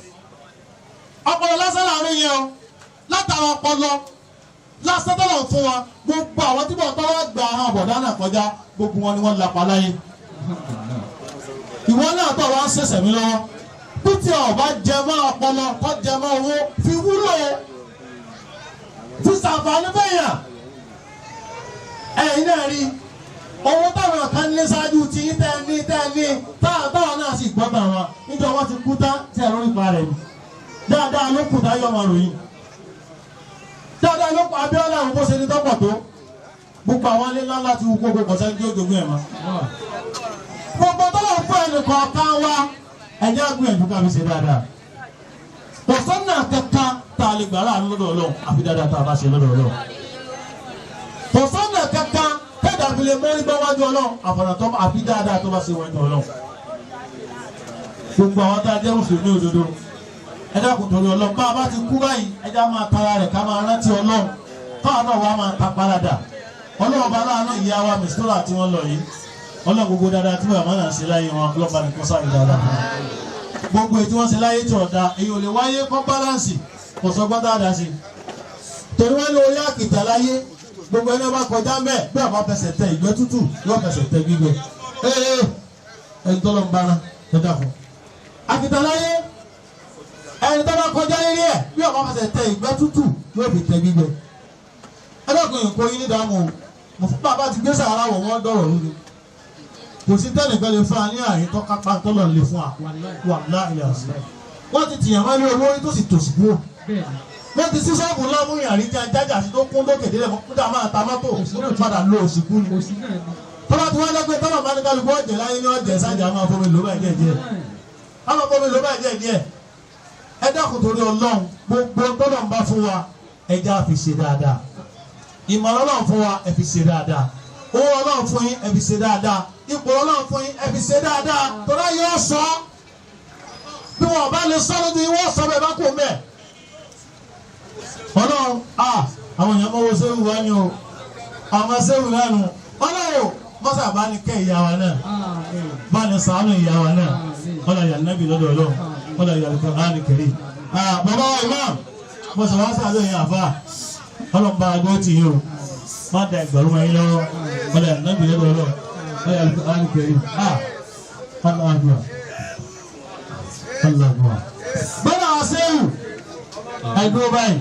ọpọlọ lásán láàrin yẹn o látara ọpọlọ lásán tọ́lọ̀ fún wa gbogbo àwọn tí wọ́n tọ́lọ̀ gba àwọn àbọ̀dá náà kọjá gbogbo wọn ni wọ́n lapa láyé. ìwọ náà tọ̀ wá ń ṣẹ̀ṣẹ̀ mi lọ́wọ́ pété ọba jẹmọ́ ọpọlọ kọ jẹmọ́ owó fi wúlò fi ṣàǹfààní fẹyàn ẹ̀yin náà rí owó táwọn kan ní ṣáájú tí yín tẹ ní táwọn náà sì gbọ́ bá wọn níjọ wọn ti kú tán tí ẹ̀rọ ìpa rẹ̀ ni dáadáa ló kù táyọ̀ ọmọ ròyìn dáadáa ló kù Abíọ́lá àwọn bó ṣe ní tọ́pọ̀ tó gbogbo àwọn ilé ńlá láti wú gbogbo kọ̀ọ̀sẹ́ ní ojoogun ẹ̀ mọ́ gbogbo tó lọ fún ẹnì kọ̀ọ̀kan wa ẹjẹ agbẹ̀yìnjú ká fi ṣe dáadáa ọ̀sán náà kẹta tá a lè gbà láàánú lọ́dọ̀ Ọlọ́run àfi dáadáa tá a bá ṣe lọ́dọ̀ Ọlọ́run ọ̀sán náà kẹta tẹ́jà fi lè mọ́rí bá wájú Ọlọ́run àfọ̀nàtọ́ àfi dáadáa tó bá ṣe wájú Ọlọ́run gbogbo àwọn tá a jẹ́ mùsùlùmí òdodo ẹjẹ kò torí Ọlọ́run bá a bá ti kú báyìí ẹjẹ máa tara rẹ̀ ká máa rántí Ọlọ́run káwọn náà wá máa ta parada Ọlọ́run bá láàánú ìyá wa mìsítọ́rà tí wọ́n lọ yìí Ọlọ́run gbogbo dáadáa tí wọ́n máa ń ṣe láyé wọn lọ́ba nìkan sáré dáadáa gbogbo ètò wọn ṣe láyé tí ọ̀dà èyí ò lè wáyé kọ́ báláǹsì kò sọgbọ́n dáadáa sí torí wọ́n ní orí àkìtà láyé gbogbo ẹni bá kọjá mẹ́ bí ọba fẹsẹ̀ tẹ ìgbẹ́ tútù yóò fẹsẹ̀ tẹ gbígbẹ ẹni tó lọ ń bára ẹja fún àkìtà láyé ẹni tó bá kọjá lérí ẹ bí ọba fẹsẹ̀ tẹ ìgbẹ́ tútù yóò fi tẹ gbígbẹ ẹlọ́kùnrin kò yín ní dààmú mo fún bàbá ti gbé sàrà wọ̀ wọ́n dọ̀rọ̀ lórí kò sí tẹ́nìkan lè fún wa ní àyè tó kápá tó lọ lè fún wa wà láàyè àṣẹ wọ́n ti tìyàn wá ní olórí tó sì tòṣì kúrò wọ́n ti sí sọ́ọ̀bù lọ́mú ìyàrí tí a jájà sí tó kún lókè délẹ̀ kúta máa ta mọ́tò padà lo òsìkú ni tọ́lá tí wọ́n lẹ́gbẹ̀ẹ́ tọ́lá máa ní kálukú ọ̀jẹ̀ láyé ní ọ̀jẹ̀ sájà máa fomi lò báyìí díẹ̀ máa fomi lò báyìí díẹ̀ ẹ dákun torí Ọlọ́run gbogbo tọ́lọ̀ ń bá fún wa ẹja fi ṣe dáadáa ìmọ̀ràn Ọlọ́run fún wa ẹ fi ṣe dáadáa owó Ọlọ́run fún yín ẹ fi ṣe dáadáa ipò Ọlọ́run fún yín ẹ fi ṣe dáadáa tọ́lá yóò sọ bí wọn bá lè sọ lójú yín wọ́n sọ bẹ́ẹ̀ bá kó mẹ́. Ọlọ́run àwọn èèyàn mọ́wọ́ sẹ́wù wá ní o àwọn sẹ́wù lẹ́nu Ọlọ́run mọ́sà bá ní kẹ́ ìyá wa náà bá ní ṣàánú ìyá wa náà Ọlọ́run yà nábì lọ́dọ̀ Ọlọ́run Ọlọ́run yà Al-Qur'an Karim. Bàbá wa Imam mo sọ wá sáà lóyún àfa Ọlọ́run bá agbó tì yín o má da ẹgbẹ̀rún wọn yín lọ́wọ́ Ọlọ́run yà nábì lọ́dọ̀ Ọlọ́run Ọlọ́run yà Al-Qur'an Karim. Allah akbar Allah akbar. Bọ́lá wa sẹ́wù ẹ̀dúró báyìí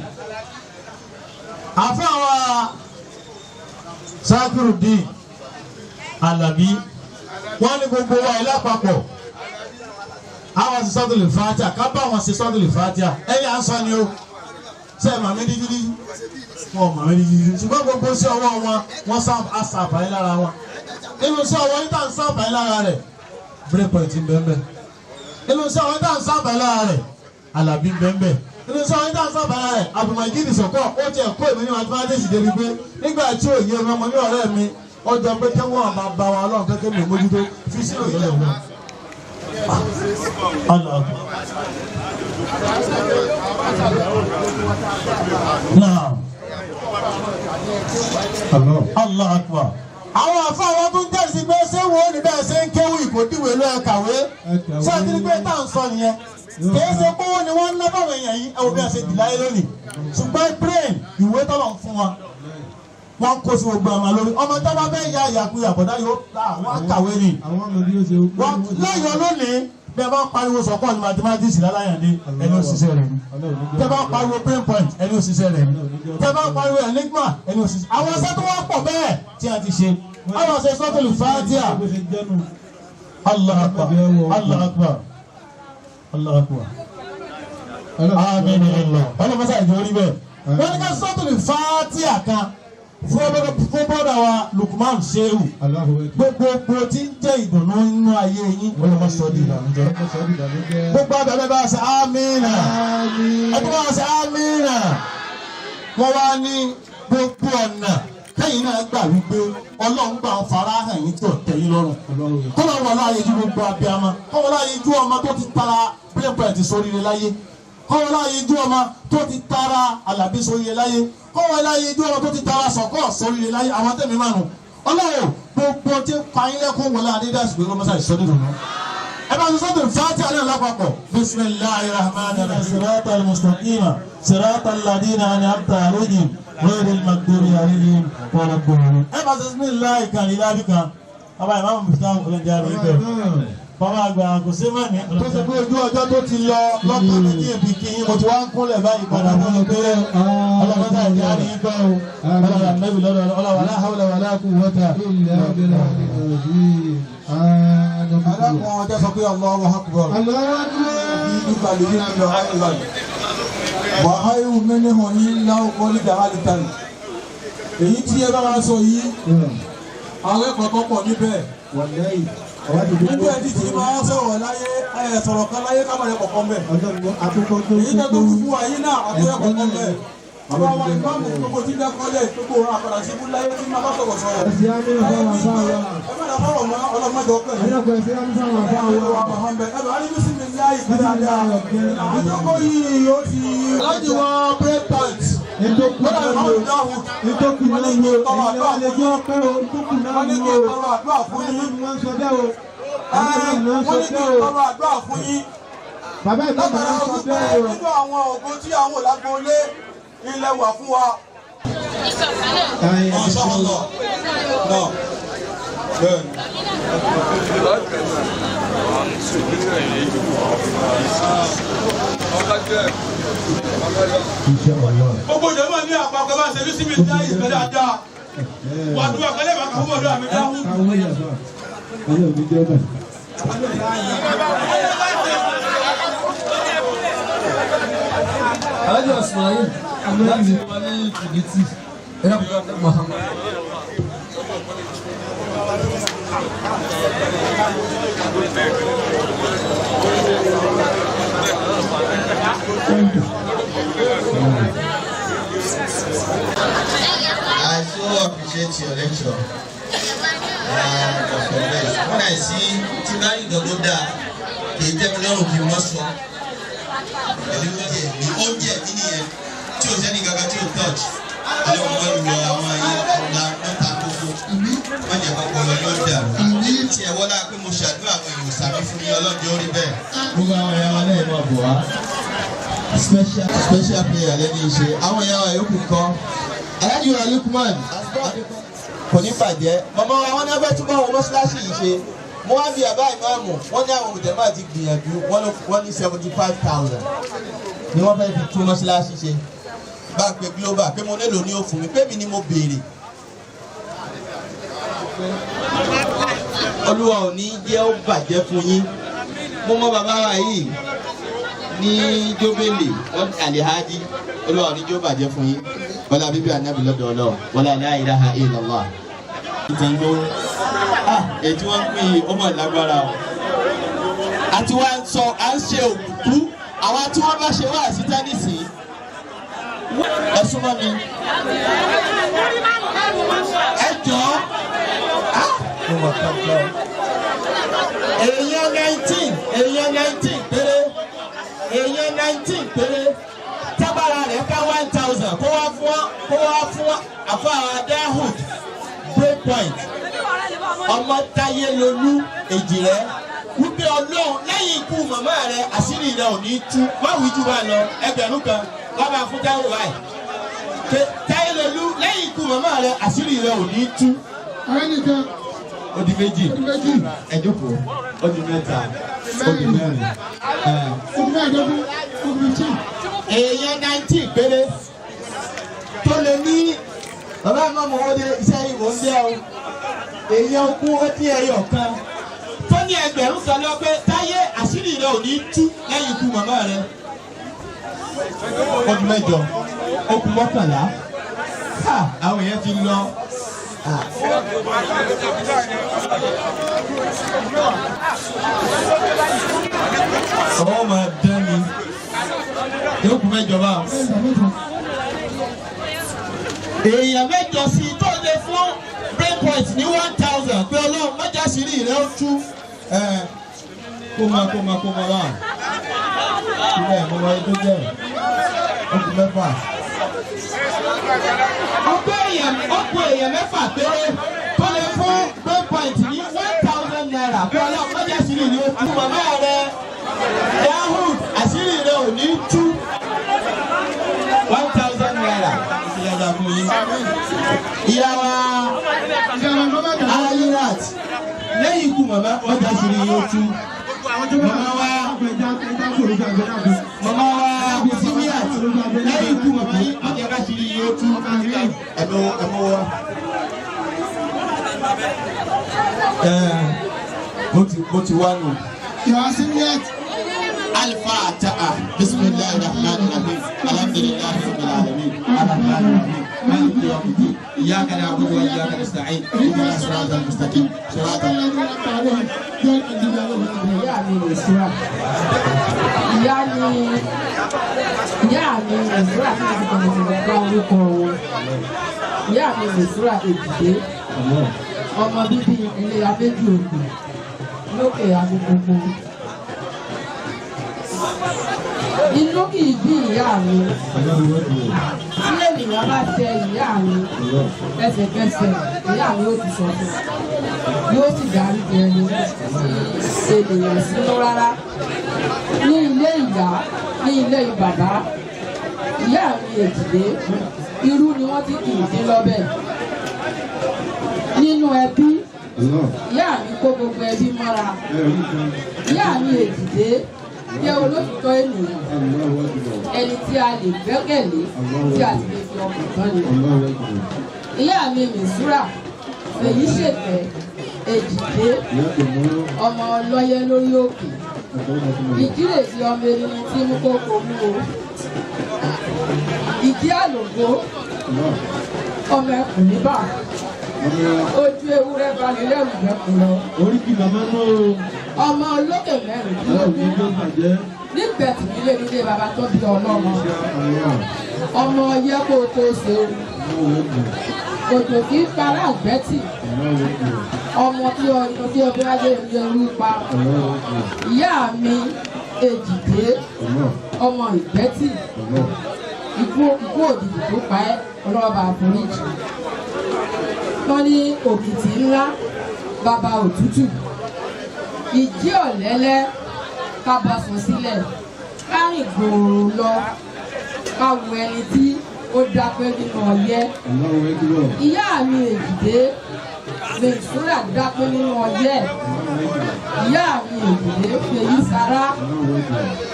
àfa wa Sakiruddin Alabi wọ́n ní gbogbo wa ilé àpapọ̀ àwọn ṣe sọ́dún lè fàájà ká bá wọn ṣe sọ́dún lè fàájà ẹ̀yà ń sọ ni o ṣe màmí dídí wọn màmí dídí ṣùgbọ́n gbogbo sí ọwọ́ wọn ṣàǹfààní lára wọn inú sí ọwọ́ yìí tá à ń ṣàǹfààní lára rẹ̀ breakpoint ń bẹ́ẹ̀ bẹ́ẹ̀ inú sí ọwọ́ yìí tá à ń ṣàǹfààní lára rẹ̀ Alabi ń bẹ́ẹ̀ bẹ́ẹ̀ inú sí ọwọ́ yìí tá à ń ṣàǹfààní lára rẹ̀ Abdulmajid Sọ̀kọ̀ ó ti ẹ̀kọ́ èmi ní mathematics débi pé nígbà tí òye ọmọ ní ọ̀rẹ́ mi ọjọ́ pé kí wọ́n máa bá wa Ọlọ́run kẹ́kẹ́ mi mójútó fi sínú ìlẹ̀ wọn. Allah akbar. Àwọn àfáwọn tó ń tẹ̀sí pé ṣé wo ni bẹ́ẹ̀ ṣe ń kéwì kò díwèé ló ẹ kàwé ṣé àti ní pé tá à ń sọ nìyẹn kìí ṣe pé wọ́n ni wọ́n ń ná báwọn èèyàn yìí ẹ wo bí a ṣe dì láyé lónìí ṣùgbọ́n brain ìwé tọ́lọ̀ ń fún wọn wọ́n kó sí gbogbo àmà lórí ọmọ tó bá bẹ́ẹ̀ ya ìyàkuyà bọ̀dá yóò wọ́n kàwé ni wọ́n lẹ́yìn lónìí bí ẹ bá pariwo Sọ̀kọ̀ ní mathematics láláyàndé ẹni òṣìṣẹ́ rẹ̀ ni tẹ bá pariwo brain point ẹni òṣìṣẹ́ rẹ̀ ni tẹ bá pariwo enigma ẹni òṣìṣẹ́ àwọn ẹsẹ̀ tó wọ́n pọ̀ bẹ́ẹ̀ tí a ti ṣe àwọn ọ̀sẹ̀ sọ́tòlù Fatiha Allah akbar Allah akbar Allah akbar àmín Allah ọlọ́mọṣẹ́ ìjọ orí bẹ́ẹ̀ wọ́n ní ká sọ́tòlù Fatiha kan fún bọ́dà wa Lukman Shehu gbogbo tí ń jẹ́ ìdùnnú nínú ayé yín olùmọ̀ sọ́ọ́dì ìdàmújọ́ gbogbo abẹ́bẹ́ bá ṣe amínà ẹgbẹ́ bá ṣe amínà wọ́n wá ní gbogbo ọ̀nà kẹ́yìn náà gbà wípé Ọlọ́run gbà ń fara hàn yín tí ò tẹ̀yìn lọ́rùn kọ́lọ́ wọn láàyè ju gbogbo abiyamọ kọ́wọ́ láàyè ju ọmọ tó ti tara brainpoint sóríire láyé kọ́wọ́ láàyè ju ọmọ tó ti tara Alabi sóríire láyé kọ́wọ́ láyé ju ọmọ tó ti tara Sọ̀kọ̀ sóríire láyé àwọn tẹ̀mí mánu Ọlọ́run gbogbo tí pààyàn lẹ́kọ̀ọ́ wọlé adédàsí pé ọmọ sáà ìsọdún dùnú. ẹ bá ń sọ́dún Fatiha náà lápapọ̀ bismillahir rahmanir rahim siratal mustaqima siratal ladina an'amta alayhim ghayril maghdubi alayhim waladdallin. ẹ bá sọ bisimilahi kan ní lábí kan bàbá ìmáàmù Muftahu ọlọ́jà rẹ̀ ibẹ̀ bàbá àgbà kò sí mọ́ni tó ṣe pé ojú ọjọ́ tó ti lọ lọ́tọ̀ méjì èbí kìíní mo ti wá ń kúnlẹ̀ báyìí padà fún mi pé ọlọ́mọdé àti àríyìn gbọ́ o ọlọ́mọdé ànábì lọ́dọ̀ ọlọ́wà la hawla wala quwwata illa billah. alákùn ọjọ́ sọ pé Allahu akbar ìgbàlè yìí lọ ayélujára wàhálà mẹ́lẹ̀ hàn ní láwù kọ́lídà alìtàn èyí tí ẹ bá wá sọ yìí àwọn ẹ̀kọ́ tó pọ̀ níbẹ̀ nínú ẹ̀dí tí máa sọ̀rọ̀ láyé sọ̀rọ̀ kan láyé kábàárẹ̀ kọ̀ọ̀kan bẹ̀ èyí tẹ́ tó fún wa yìí náà àtúnyẹ̀ kọ̀ọ̀kan bẹ̀ àwọn ọmọ ìbámu gbogbo tí dákọ́lẹ̀ gbogbo àpàdà sí fún láyé tí máa bá sọ̀rọ̀ sọ̀rọ̀ ẹ má dà fọ̀rọ̀ mọ́ ọlọ́mọdé ọkọ̀ yìí àjọkọ̀ yìí ó ti láti wọ break point bàbá ìbámu ló sọ bẹ́ẹ̀ o. nínú àwọn ògo tí àwọn òlágbólé ilẹ̀ wà fún wa. Mashallah. Náà bẹ́ẹ̀ gbogbo ìjọba ní àpapọ̀ bá ṣe bí síbi dá ìfẹ́ dáadáa wà dúró àkọlé bá kàwé ọdún àmì dáhùn. Alájọ Ismail láti wà ní Kìgìtì ẹ̀rọ Muhammad. I so appreciate your lecture. When I see Tinari Dogoda, he tell me no, he must oúnjẹ mi nìyẹn tí o sẹ́ni gangan tí o touch ọlọ́run wọn lu àwọn ayé ọ̀la mẹ́ta gbogbo wọ́n jẹ́ kọ́kọ́ lọ yóò dàrú tí ẹ wọ́lá pé mo ṣàdúrà àwọn èèyàn sàmì fún mi ọlọ́dún orí bẹ́ẹ̀. gbogbo àwọn ẹ̀yà wa lẹ́yìn náà bọ̀ wá special player lẹ́ni ìṣe àwọn ẹ̀yà wa yòókù kọ́ aláàjì wa Lukman kò ní bàjẹ́ màmá wa wọn ní abẹ́ túbọ̀ wọn mọ́ṣáláṣí yìí ṣe mo wá bí àbá ìmáàmù wọn ní àwọn olùdẹ̀mọ́ àti gbìyànjú wọn ní 75,000 ni wọ́n fẹ́ fi tún mọ́ṣáláṣí ṣe bá ń pe global pé mo nílò ní òfin mi pé mi ni mo béèrè. olúwa ò ní jẹ́ ó bàjẹ́ fún yín mo mọ bàbá wa yìí ní jóbélé wọn àlèhájí olúwa ò ní jẹ́ ó bàjẹ́ fún yín wọlé abíbí ànábì lọ́dọ̀ ọlọ́run wọlé la ilaha illallah. ìtàngó ètí wọ́n ń pín in ọmọ ìlágbára o àti wọ́n sọ à ń ṣe òkùnkú àwọn tí wọ́n bá ṣe wá sí tẹ́nísì ẹ súnmọ́ mi ẹ jọ èèyàn 19 péré tábàrà rẹ̀ ká 1,000 kó wá fún àfáà Dahud breakpoint ọmọ táyé lolú èjì rẹ̀ wípé ọlọ́run lẹ́yìn ikú màmá rẹ̀ àṣírí rẹ̀ ò ní tú má wí jù bá lọ ẹgbẹ̀rún kan wọ́n máa fún táwọn wáyé táyé lolú lẹ́yìn ikú màmá rẹ̀ àṣírí rẹ̀ ò ní tú. ó di méjì ẹ jókòó ó di mẹ́ta ó di mẹ́rin èèyàn 19 péré tó lè ní bàbá àmọ́ mọ̀ wọ́n dé iṣẹ́ ìwò ń jẹ́ o èèyàn ogún ó dín ẹyọ kan tó ní ẹgbẹ̀rún kan lọ pé táyé àṣírí rẹ ò ní tú lẹ́yìn ikú màmá rẹ ọdún mẹ́jọ okùn mọ́kànlá àwọn èèyàn ti lọ. ọwọ́ máa dán ni yóò kú mẹ́jọ bá èèyàn mẹ́jọ sí tó lè fún breakpoint ní 1,000 pé ọlọ́run mẹ́jà sírí rẹ̀ ó tú kó máa bá ilé ìmọ̀ wáyé tó jẹ́ okùn mẹ́fà. ọgbẹ́ èèyàn mẹ́fà péré tó lè fún breakpoint ní 1,000 naira pé ọlọ́run mẹ́jà sírí rẹ̀ ó tú màmá rẹ̀ Dahud àṣírí rẹ̀ ò ní tú 1,000 naira. ìyá wa Ayirat lẹ́yìn ikú màmá ọjà ṣìírí yóò tú màmá wa Simiat lẹ́yìn ikú màmá ọjà ṣìírí yóò tú ẹ̀mọ́ wa mo ti wá nù. الفاتحة بسم الله الرحمن الرحيم الحمد لله رب العالمين الرحمن الرحيم مالك يوم الدين إياك نعبد وإياك نستعين اهدنا الصراط المستقيم صراط الذين أنعمت عليهم غير المغضوب عليهم ìyá mi Misura tí mo ti gbà orúkọ wọn ìyá mi Misura Èjìdé ọmọ bíbí ilé abéjú òkú lókè agbègbè. Inú kì í bí ìyá mi. Tí ènìyàn bá tẹ ìyá mi ẹsẹ̀kẹsẹ̀, ìyá mi ó ti sọ fún un. Yóò sì dárí jẹ ẹni ènìyàn sínú rárá. Ní ilé ìyá, ní ilé bàbá, ìyá mi Èjìdé, irú ni wọ́n ti kì í dín lọ́bẹ̀. Nínú ẹbí, ìyá mi kó gbogbo ẹbí mọ́ra. Ìyá mi Èjìdé jẹ́ olóòtítọ́ ènìyàn ẹni tí a lè gbẹ́kẹ̀lé tí a sì lè fi ọkàn tán ni. ìyá mi Misura èyí ṣèfẹ́ Èjìdé ọmọ ọlọ́yẹ lórí òkè ìjírèsí ọmọ erin tí mú kókó mú o ìdí àlòkó ọmọ ẹkùn níbà ojú ewúrẹ́ balẹ̀ lẹ́rù jẹ́kùn lọ. oríkì bàbá náà ọmọ olókè mẹ́rin nígbẹ̀tì nílé bàbá tó bí ọlọ́mọ ọmọ yẹ kó tó ṣe òjò kì í para àgbẹ̀tì ọmọ tí ọbẹ̀ ajé ń yẹ orú pa ìyá mi Èjìdé ọmọ Ìgbẹ́tì ikú òjijì tó pa ẹ́ ọlọ́ọ̀bà àforíjì. Wọ́n ní òkìtì ńlá bàbá òtútù ìjì ọ̀lẹ́lẹ́ kábà sùn sílẹ̀ kárìn gbòòrò lọ káwo ẹni tí ó dápẹ́ nínú ọyẹ́. Ìyá mi Èjìdé Mèsúrà dápẹ́ nínú ọyẹ́. Ìyá mi Èjìdé Fèyí Sàrá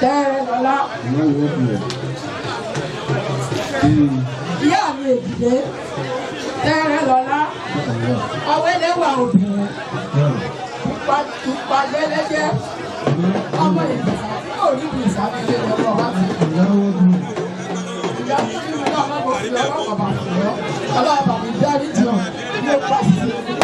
Tẹ́rẹ́ Lọ́lá. Ìyá mi Èjìdé Tẹ́rẹ́ Lọ́lá ọwẹ́lẹ́wà obìnrin pupa gbẹ́lẹ́jẹ́ ọmọ ìgbésà tí yóò rí ìgbésà nílé lọ́wọ́ wá sí ìyá tí mi náà má bọ̀ sí ọlọ́wọ́ bàbá fún ọ ọlọ́wọ́ bàbá ìdárí jọ ní ó pa sí i.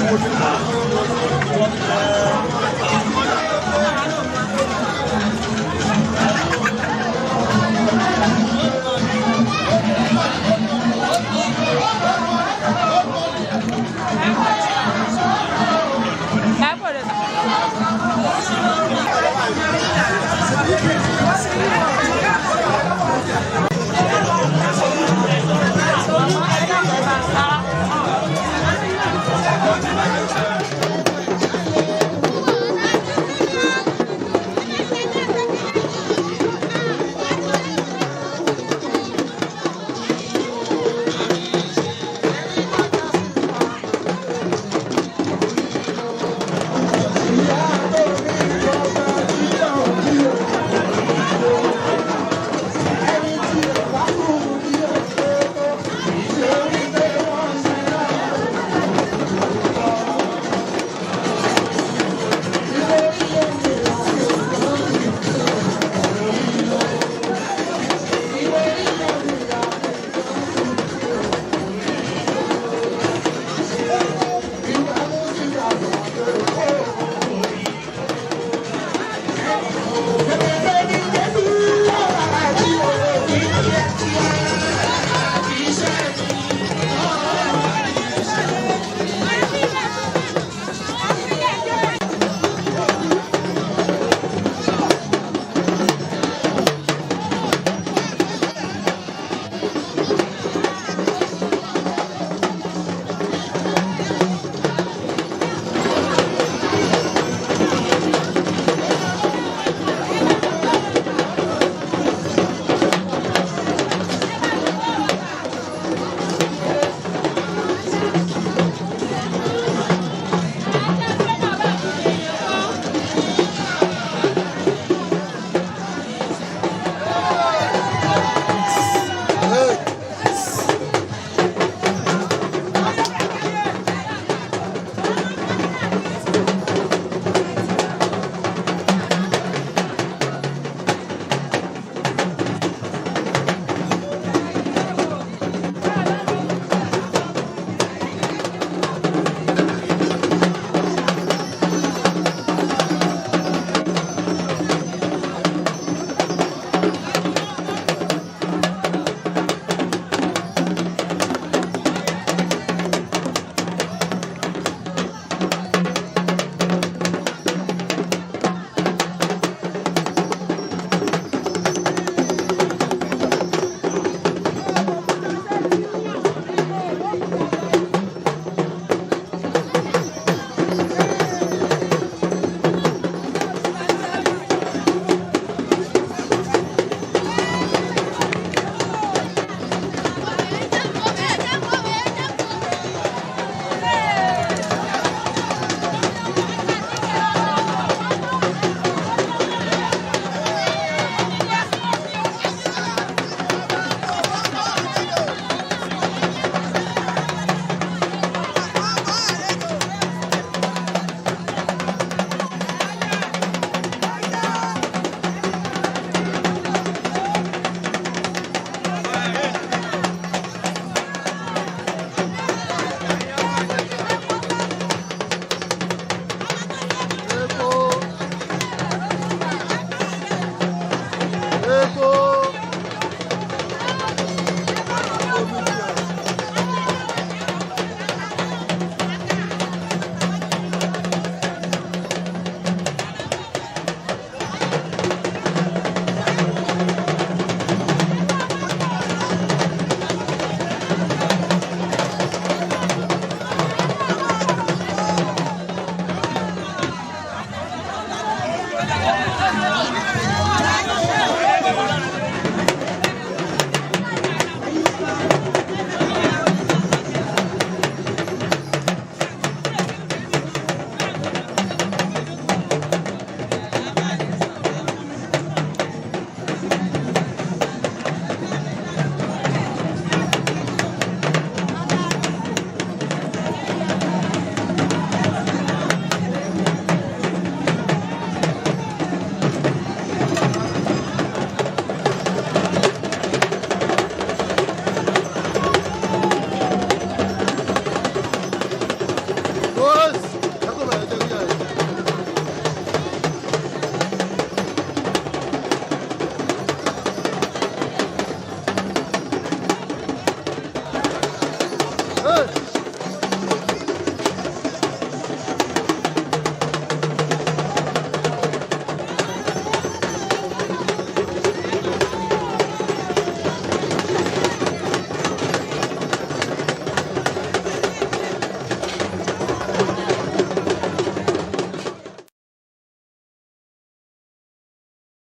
Thank you.